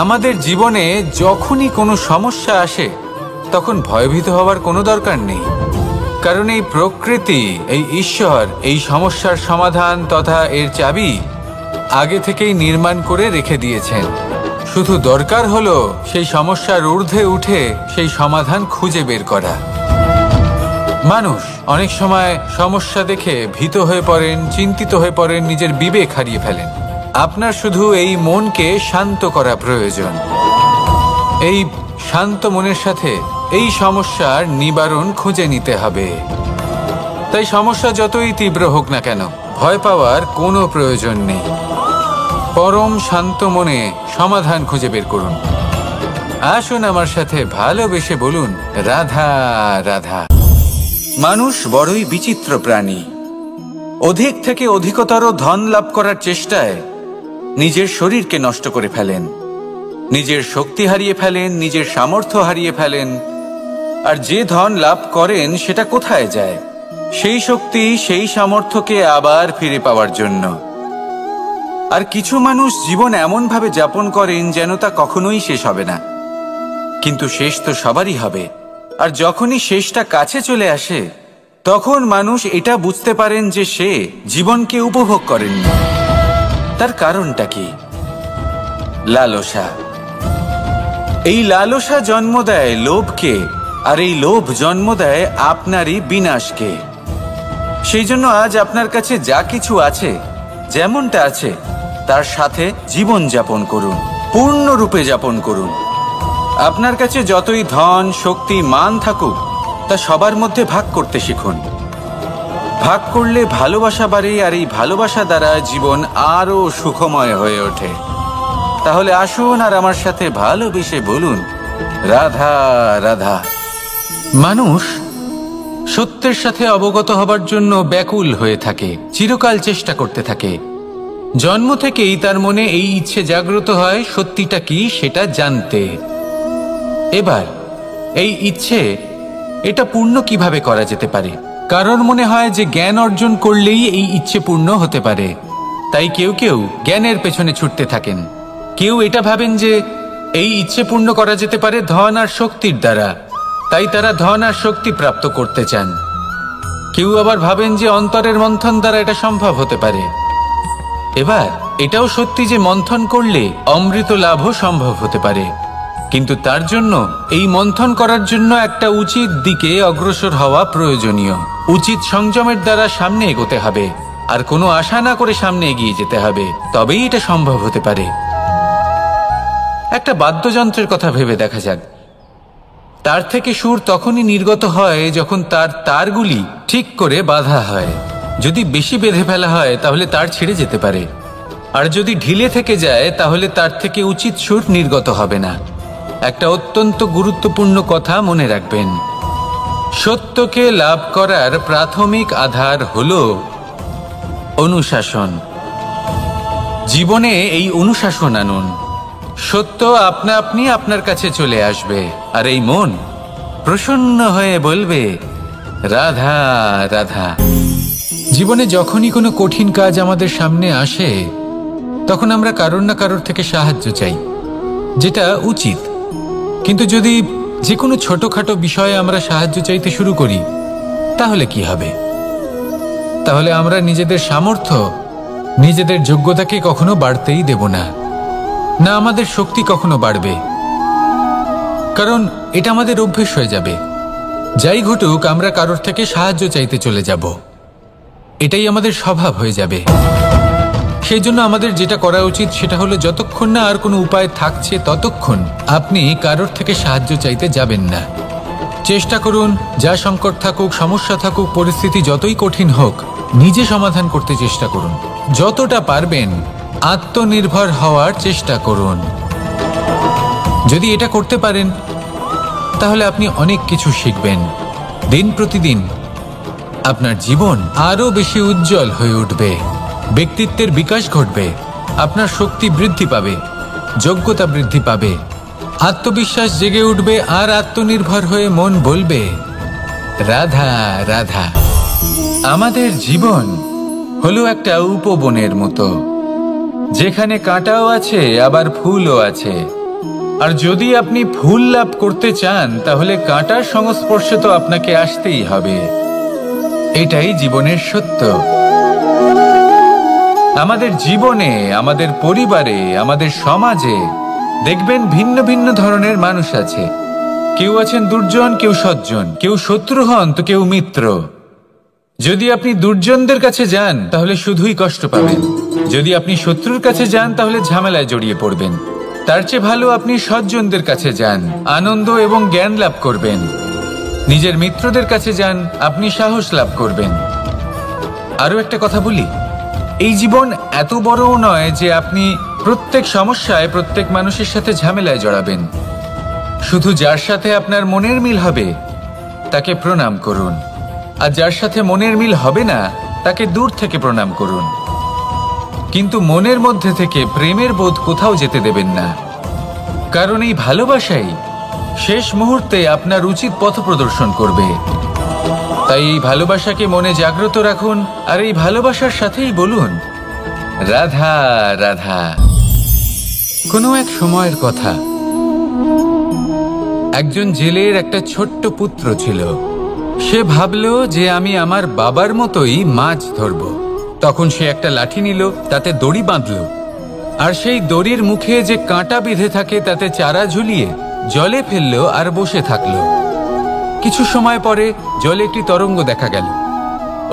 আমাদের জীবনে যখনই কোনো সমস্যা আসে তখন ভয়ভীত হওয়ার কোনো দরকার নেই, কারণ এই প্রকৃতি, এই ঈশ্বর এই সমস্যার সমাধান তথা এর চাবি আগে থেকেই নির্মাণ করে রেখে দিয়েছেন। শুধু দরকার হলো সেই সমস্যার ঊর্ধ্বে উঠে সেই সমাধান খুঁজে বের করা। মানুষ অনেক সময় সমস্যা দেখে ভীত হয়ে পড়েন, চিন্তিত হয়ে পড়েন, নিজের বিবেক হারিয়ে ফেলেন। আপনার শুধু এই মনকে শান্ত করা প্রয়োজন। এই শান্ত মনের সাথে এই সমস্যার নিবারণ খুঁজে নিতে হবে। তাই সমস্যা যতই তীব্র হোক না কেন, ভয় পাওয়ার কোনো প্রয়োজন নেই। পরম শান্ত মনে সমাধান খুঁজে বের করুন। আসুন আমার সাথে ভালোবেসে বলুন, রাধা রাধা। মানুষ বড়ই বিচিত্র প্রাণী। অধিক থেকে অধিকতর ধন লাভ করার চেষ্টায় নিজের শরীরকে নষ্ট করে ফেলেন, নিজের শক্তি হারিয়ে ফেলেন, নিজের সামর্থ্য হারিয়ে ফেলেন। আর যে ধন লাভ করেন সেটা কোথায় যায়? সেই শক্তি, সেই সামর্থ্যকে আবার ফিরে পাওয়ার জন্য। আর কিছু মানুষ জীবন এমনভাবে যাপন করেন যেন তা কখনোই শেষ হবে না, কিন্তু শেষ তো সবারই হবে। আর যখনই শেষটা কাছে চলে আসে তখন মানুষ এটা বুঝতে পারেন যে সে জীবনকে উপভোগ করেননি। তার কারণটা কি? লালসা। এই লালসা জন্ম দেয় লোভকে, আর এই লোভ জন্ম দেয় আপনারই বিনাশকে। সেই জন্য আজ আপনার কাছে যা কিছু আছে, যেমনটা আছে তার সাথে জীবন যাপন করুন, পূর্ণরূপে যাপন করুন। আপনার কাছে যতই ধন, শক্তি, মান থাকুক, তা সবার মধ্যে ভাগ করতে শিখুন। ভাগ করলে ভালোবাসা বাড়ে, আর এই ভালোবাসা দ্বারা জীবন আরো সুখময় হয়ে ওঠে। তাহলে আসুন আর আমার সাথে ভালোবেসে বলুন, রাধা রাধা। মানুষ সত্যের সাথে অবগত হবার জন্য ব্যাকুল হয়ে থাকে, চিরকাল চেষ্টা করতে থাকে। জন্ম থেকেই তার মনে এই ইচ্ছে জাগ্রত হয় সত্যিটা কি সেটা জানতে। এবার এই ইচ্ছে, এটা পূর্ণ কিভাবে করা যেতে পারে? কারণ মনে হয় যে জ্ঞান অর্জন করলেই এই ইচ্ছে পূর্ণ হতে পারে। তাই কেউ কেউ জ্ঞানের পেছনে ছুটতে থাকেন। কেউ এটা ভাবেন যে এই ইচ্ছে পূর্ণ করা যেতে পারে ধন আর শক্তির দ্বারা, তাই তারা ধন আর শক্তি প্রাপ্ত করতে চান। কেউ আবার ভাবেন যে অন্তরের মন্থন দ্বারা এটা সম্ভব হতে পারে। এবার এটাও সত্যি যে মন্থন করলে অমৃত লাভও সম্ভব হতে পারে, কিন্তু তার জন্য এই মন্থন করার জন্য একটা উচিত দিকে অগ্রসর হওয়া প্রয়োজনীয়। উচিত সংযমের দ্বারা সামনে এগোতে হবে, আর কোনো আশা না করে সামনে এগিয়ে যেতে হবে, তবেই এটা সম্ভব হতে পারে। একটা বাদ্যযন্ত্রের কথা ভেবে দেখা যাক। তার থেকে সুর তখনই নির্গত হয় যখন তার তারগুলি ঠিক করে বাঁধা হয়। যদি বেশি বেঁধে ফেলা হয় তাহলে তার ছিঁড়ে যেতে পারে, আর যদি ঢিলে থেকে যায় তাহলে তার থেকে উচিত সুর নির্গত হবে না। একটা অত্যন্ত গুরুত্বপূর্ণ কথা মনে রাখবেন, সত্যকে লাভ করার প্রাথমিক আধার হল অনুশাসন। জীবনে এই অনুশাসন আনুন, সত্য আপনা আপনি আপনার কাছে চলে আসবে, আর এই মন প্রসন্ন হয়ে বলবে, রাধা রাধা। জীবনে যখনই কোনো কঠিন কাজ আমাদের সামনে আসে তখন আমরা কারোর না কারোর থেকে সাহায্য চাই, যেটা উচিত। কিন্তু যদি যে কোনো ছোটখাটো বিষয়ে আমরা সাহায্য চাইতে শুরু করি তাহলে কি হবে? তাহলে আমরা নিজেদের সামর্থ্য, নিজেদের যোগ্যতাকে কখনো বাড়তেই দেব না, না আমাদের শক্তি কখনো বাড়বে। কারণ এটা আমাদের অভ্যেস হয়ে যাবে। যাই ঘটুক আমরা কারোর থেকে সাহায্য চাইতে চলে যাব, এটাই আমাদের স্বভাব হয়ে যাবে। সেই জন্য আমাদের যেটা করা উচিত সেটা হলো, যতক্ষণ না আর কোনো উপায় থাকছে ততক্ষণ আপনি কারোর থেকে সাহায্য চাইতে যাবেন না। চেষ্টা করুন, যা সংকট থাকুক, সমস্যা থাকুক, পরিস্থিতি যতই কঠিন হোক, নিজে সমাধান করতে চেষ্টা করুন। যতটা পারবেন আত্মনির্ভর হওয়ার চেষ্টা করুন। যদি এটা করতে পারেন তাহলে আপনি অনেক কিছু শিখবেন। দিন প্রতিদিন আপনার জীবন আরো বেশি উজ্জ্বল হয়ে উঠবে, ব্যক্তিত্বের বিকাশ ঘটবে, আপনার শক্তি বৃদ্ধি পাবে, যোগ্যতা বৃদ্ধি পাবে, আত্মবিশ্বাস জেগে উঠবে, আর আত্মনির্ভর হয়ে মন বলবে, রাধা রাধা। আমাদের জীবন হলো একটা উপবনের মতো, যেখানে কাঁটাও আছে আবার ফুলও আছে। আর যদি আপনি ফুল লাভ করতে চান তাহলে কাঁটার সংস্পর্শে তো আপনাকে আসতেই হবে। এটাই জীবনের সত্য। আমাদের জীবনে, আমাদের পরিবারে, আমাদের সমাজে দেখবেন ভিন্ন ভিন্ন ধরনের মানুষ আছে। কেউ আছেন দুর্জন, কেউ সজ্জন, কেউ শত্রু হন তো কেউ মিত্র। যদি আপনি দুর্জনদের কাছে যান তাহলে শুধুই কষ্ট পাবেন, যদি আপনি শত্রুর কাছে যান তাহলে ঝামেলায় জড়িয়ে পড়বেন। তার চেয়ে ভালো আপনি সজ্জনদের কাছে যান, আনন্দ এবং জ্ঞান লাভ করবেন। নিজের মিত্রদের কাছে যান, আপনি সাহস লাভ করবেন। আরও একটা কথা বলি, এই জীবন এত বড়ও নয় যে আপনি প্রত্যেক সমস্যায় প্রত্যেক মানুষের সাথে ঝামেলায় জড়াবেন। শুধু যার সাথে আপনার মনের মিল হবে তাকে প্রণাম করুন, আর যার সাথে মনের মিল হবে না তাকে দূর থেকে প্রণাম করুন। কিন্তু মনের মধ্যে থেকে প্রেমের বোধ কোথাও যেতে দেবেন না, কারণ এই ভালোবাসাই শেষ মুহূর্তে আপনার উচিত পথ প্রদর্শন করবে। তাই এই ভালোবাসাকে মনে জাগ্রত রাখুন, আর এই ভালোবাসার সাথেই বলুন রাধা রাধা। কোনো এক সময়ের কথা, একজন জেলের একটা ছোট্ট পুত্র ছিল। সে ভাবল যে আমি আমার বাবার মতোই মাছ ধরব। তখন সে একটা লাঠি নিল, তাতে দড়ি বাঁধল, আর সেই দড়ির মুখে যে কাঁটা বিঁধে থাকে তাতে চারা ঝুলিয়ে জলে ফেলল আর বসে থাকলো। কিছু সময় পরে জলে একটি তরঙ্গ দেখা গেল।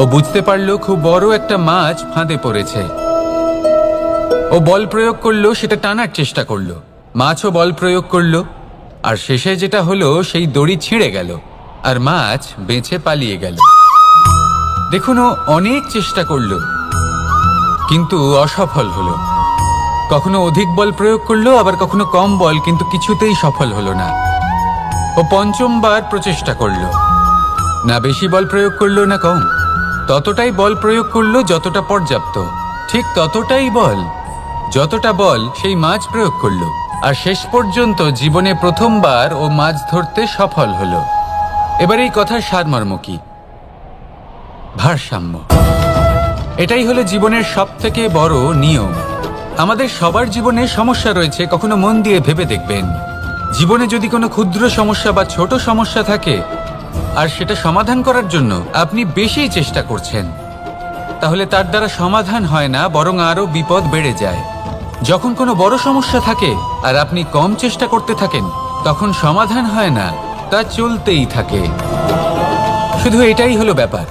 ও বুঝতে পারল খুব বড় একটা মাছ ফাঁদে পড়েছে। ও বল প্রয়োগ করলো, সেটা টানার চেষ্টা করলো। মাছও বল প্রয়োগ করলো, আর শেষে যেটা হলো সেই দড়ি ছিঁড়ে গেল আর মাছ বেঁচে পালিয়ে গেল। দেখুন, ও অনেক চেষ্টা করলো কিন্তু অসফল হলো। কখনো অধিক বল প্রয়োগ করলো, আবার কখনো কম বল, কিন্তু কিছুতেই সফল হলো না। ও পঞ্চমবার প্রচেষ্টা করলো, না বেশি বল প্রয়োগ করলো না কম, ততটাই বল প্রয়োগ করলো যতটা পর্যাপ্ত, ঠিক ততটাই বল যতটা বল সেই মাছ প্রয়োগ করলো। আর শেষ পর্যন্ত জীবনে প্রথমবার ও মাছ ধরতে সফল হলো। এবার এই কথার সারমর্ম কি? ভারসাম্য। এটাই হলো জীবনের সবথেকে বড় নিয়ম। আমাদের সবার জীবনে সমস্যা রয়েছে, কখনো মন দিয়ে ভেবে দেখবেন। জীবনে যদি কোনো ক্ষুদ্র সমস্যা বা ছোট সমস্যা থাকে আর সেটা সমাধান করার জন্য আপনি বেশি চেষ্টা করছেন, তাহলে তার দ্বারা সমাধান হয় না, বরং আরো বিপদ বেড়ে যায়। যখন কোনো বড় সমস্যা থাকে আর আপনি কম চেষ্টা করতে থাকেন, তখন সমাধান হয় না, তা চলতেই থাকে। শুধু এটাই হলো ব্যাপার।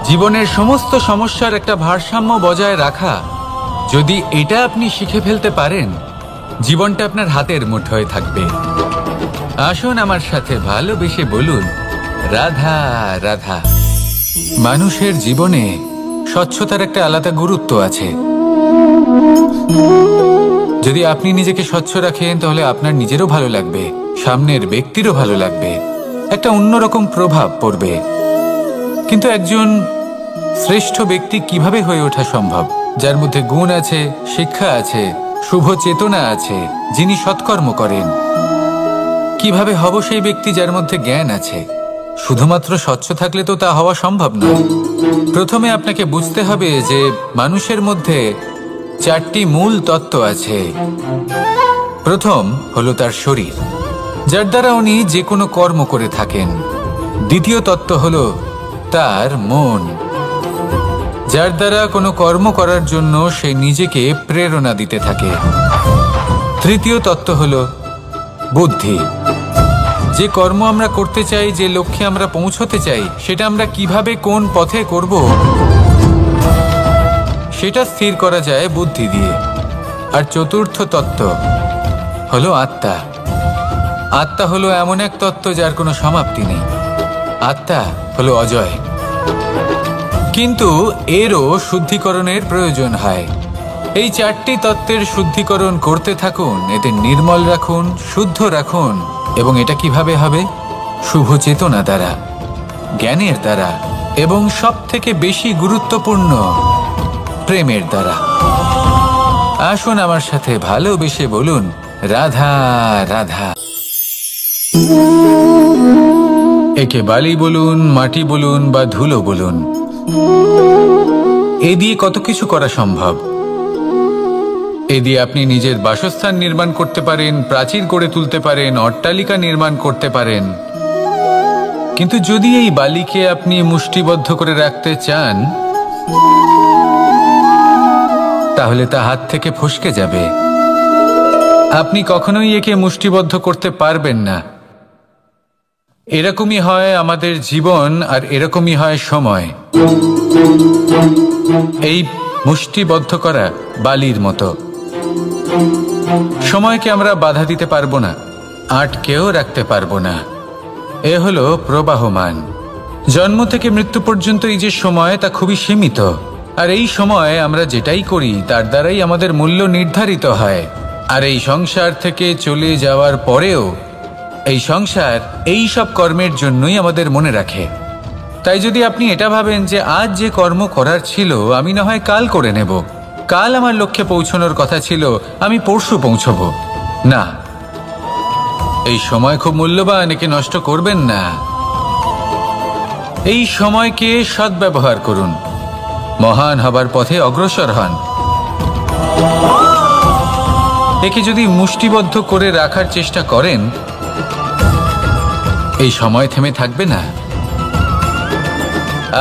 জীবনের সমস্ত সমস্যার একটা ভারসাম্য বজায় রাখা, যদি এটা আপনি শিখে ফেলতে পারেন, জীবনটা আপনার হাতের মুঠোয় থাকবে। আসুন আমার সাথে ভালোবেসে বলুন রাধা রাধা। মানুষের জীবনে স্বচ্ছতার একটা আলাদা গুরুত্ব আছে। যদি আপনি নিজেকে স্বচ্ছ রাখেন তাহলে আপনার নিজেরও ভালো লাগবে, সামনের ব্যক্তিরও ভালো লাগবে, একটা অন্যরকম প্রভাব পড়বে। কিন্তু একজন শ্রেষ্ঠ ব্যক্তি কিভাবে হয়ে ওঠা সম্ভব? যার মধ্যে গুণ আছে, শিক্ষা আছে, শুভ চেতনা আছে, যিনি সৎকর্ম করেন। কিভাবে হব সেই ব্যক্তি যার মধ্যে জ্ঞান আছে? শুধুমাত্র স্বচ্ছ থাকলে তো তা হওয়া সম্ভব নয়। প্রথমে আপনাকে বুঝতে হবে যে মানুষের মধ্যে চারটি মূল তত্ত্ব আছে। প্রথম হলো তার শরীর, যার দ্বারা উনি যে কোনো কর্ম করে থাকেন। দ্বিতীয় তত্ত্ব হলো তার মন, যার দ্বারা কোনো কর্ম করার জন্য সে নিজেকে প্রেরণা দিতে থাকে। তৃতীয় তত্ত্ব হলো বুদ্ধি, যে কর্ম আমরা করতে চাই, যে লক্ষ্যে আমরা পৌঁছতে চাই, সেটা আমরা কিভাবে কোন পথে করব সেটা স্থির করা যায় বুদ্ধি দিয়ে। আর চতুর্থ তত্ত্ব হলো আত্মা। আত্মা হলো এমন এক তত্ত্ব যার কোনো সমাপ্তি নেই। আত্মা হলো অজয়, কিন্তু এরও শুদ্ধিকরণের প্রয়োজন হয়। এই চারটি তত্ত্বের শুদ্ধিকরণ করতে থাকুন, এতে নির্মল রাখুন, শুদ্ধ রাখুন। এবং এটা কিভাবে হবে? শুভ চেতনা দ্বারা, জ্ঞানের দ্বারা, এবং সব থেকে বেশি গুরুত্বপূর্ণ প্রেমের দ্বারা। আসুন আমার সাথে ভালোবেসে বলুন রাধা রাধা। একে বালি বলুন, মাটি বলুন বা ধুলো বলুন, এ দিয়ে কত কিছু করা সম্ভব। এ দিয়ে আপনি নিজের বাসস্থান নির্মাণ করতে পারেন, প্রাচীর গড়ে তুলতে পারেন, অট্টালিকা নির্মাণ করতে পারেন। কিন্তু যদি এই বালিকে আপনি মুষ্টিবদ্ধ করে রাখতে চান, তাহলে তা হাত থেকে ফসকে যাবে। আপনি কখনোই একে মুষ্টিবদ্ধ করতে পারবেন না। এরকমই হয় আমাদের জীবন, আর এরকমই হয় সময়। এই মুষ্টিবদ্ধ করা বালির মতো। সময়কে আমরা বাধা দিতে পারবো না, আটকেও রাখতে পারবো না। এ হলো প্রবাহমান। জন্ম থেকে মৃত্যু পর্যন্ত এই যে সময়, তা খুবই সীমিত। আর এই সময় আমরা যেটাই করি তার দ্বারাই আমাদের মূল্য নির্ধারিত হয়। আর এই সংসার থেকে চলে যাওয়ার পরেও এই সংসার এই সব কর্মের জন্যই আমাদের মনে রাখে। তাই যদি আপনি এটা ভাবেন যে আজ যে কর্ম করার ছিল আমি না হয় কাল করে নেব, কাল আমার লক্ষ্যে পৌঁছানোর কথা ছিল আমি পরশু পৌঁছব, না, এই সময় খুব মূল্যবান, একে নষ্ট করবেন না। এই সময়কে সদ্ব্যবহার করুন, মহান হবার পথে অগ্রসর হন। একে যদি মুষ্টিবদ্ধ করে রাখার চেষ্টা করেন, এই সময় থেমে থাকবে না।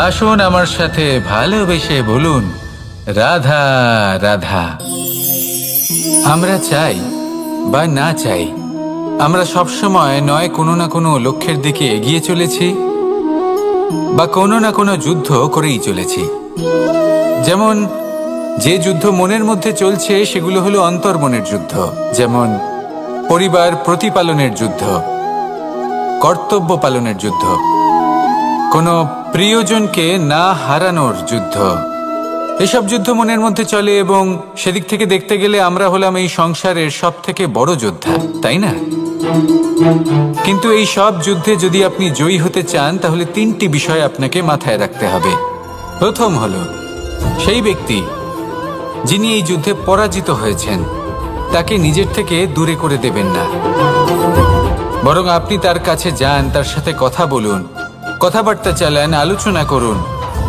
আসুন আমার সাথে ভালোবেসে বলুন, রাধা রাধা। আমরা চাই বা না চাই, আমরা সবসময় নয় কোনো না কোনো লক্ষ্যের দিকে এগিয়ে চলেছি বা কোনো না কোনো যুদ্ধ করেই চলেছি। যেমন যে যুদ্ধ মনের মধ্যে চলছে সেগুলো হলো অন্তর্মনের যুদ্ধ। যেমন পরিবার প্রতিপালনের যুদ্ধ, কর্তব্য পালনের যুদ্ধ, কোনো প্রিয়জনকে না হারানোর যুদ্ধ। এসব যুদ্ধ মনের মধ্যে চলে এবং সেদিক থেকে দেখতে গেলে আমরা হলাম এই সংসারের সব থেকে বড় যোদ্ধা, তাই না? কিন্তু এই সব যুদ্ধে যদি আপনি জয়ী হতে চান তাহলে তিনটি বিষয় আপনাকে মাথায় রাখতে হবে। প্রথম হলো, সেই ব্যক্তি যিনি এই যুদ্ধে পরাজিত হয়েছেন তাকে নিজের থেকে দূরে করে দেবেন না, বরং আপনি তার কাছে যান, তার সাথে কথা বলুন, কথাবার্তা চালান, আলোচনা করুন,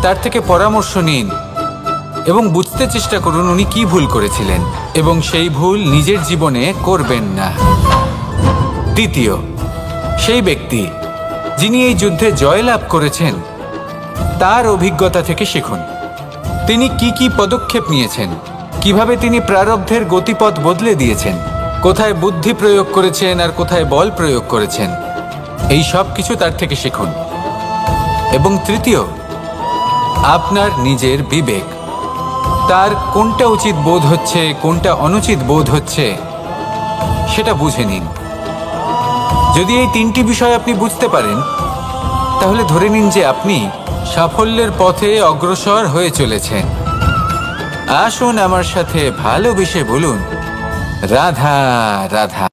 তার থেকে পরামর্শ নিন এবং বুঝতে চেষ্টা করুন উনি কি ভুল করেছিলেন এবং সেই ভুল নিজের জীবনে করবেন না। দ্বিতীয়, সেই ব্যক্তি যিনি এই যুদ্ধে জয়লাভ করেছেন তার অভিজ্ঞতা থেকে শিখুন। তিনি কি কি পদক্ষেপ নিয়েছেন, কিভাবে তিনি প্রারব্ধের গতিপথ বদলে দিয়েছেন, কোথায় বুদ্ধি প্রয়োগ করেছেন আর কোথায় বল প্রয়োগ করেছেন, এই সব কিছু তার থেকে শিখুন। এবং তৃতীয়, আপনার নিজের বিবেক, তার কোনটা উচিত বোধ হচ্ছে কোনটা অনুচিত বোধ হচ্ছে সেটা বুঝে নিন। যদি এই তিনটি বিষয় আপনি বুঝতে পারেন তাহলে ধরে নিন যে আপনি সাফল্যের পথে অগ্রসর হয়ে চলেছেন। আসুন আমার সাথে ভালোবেসে বলুন, রাধা রাধা।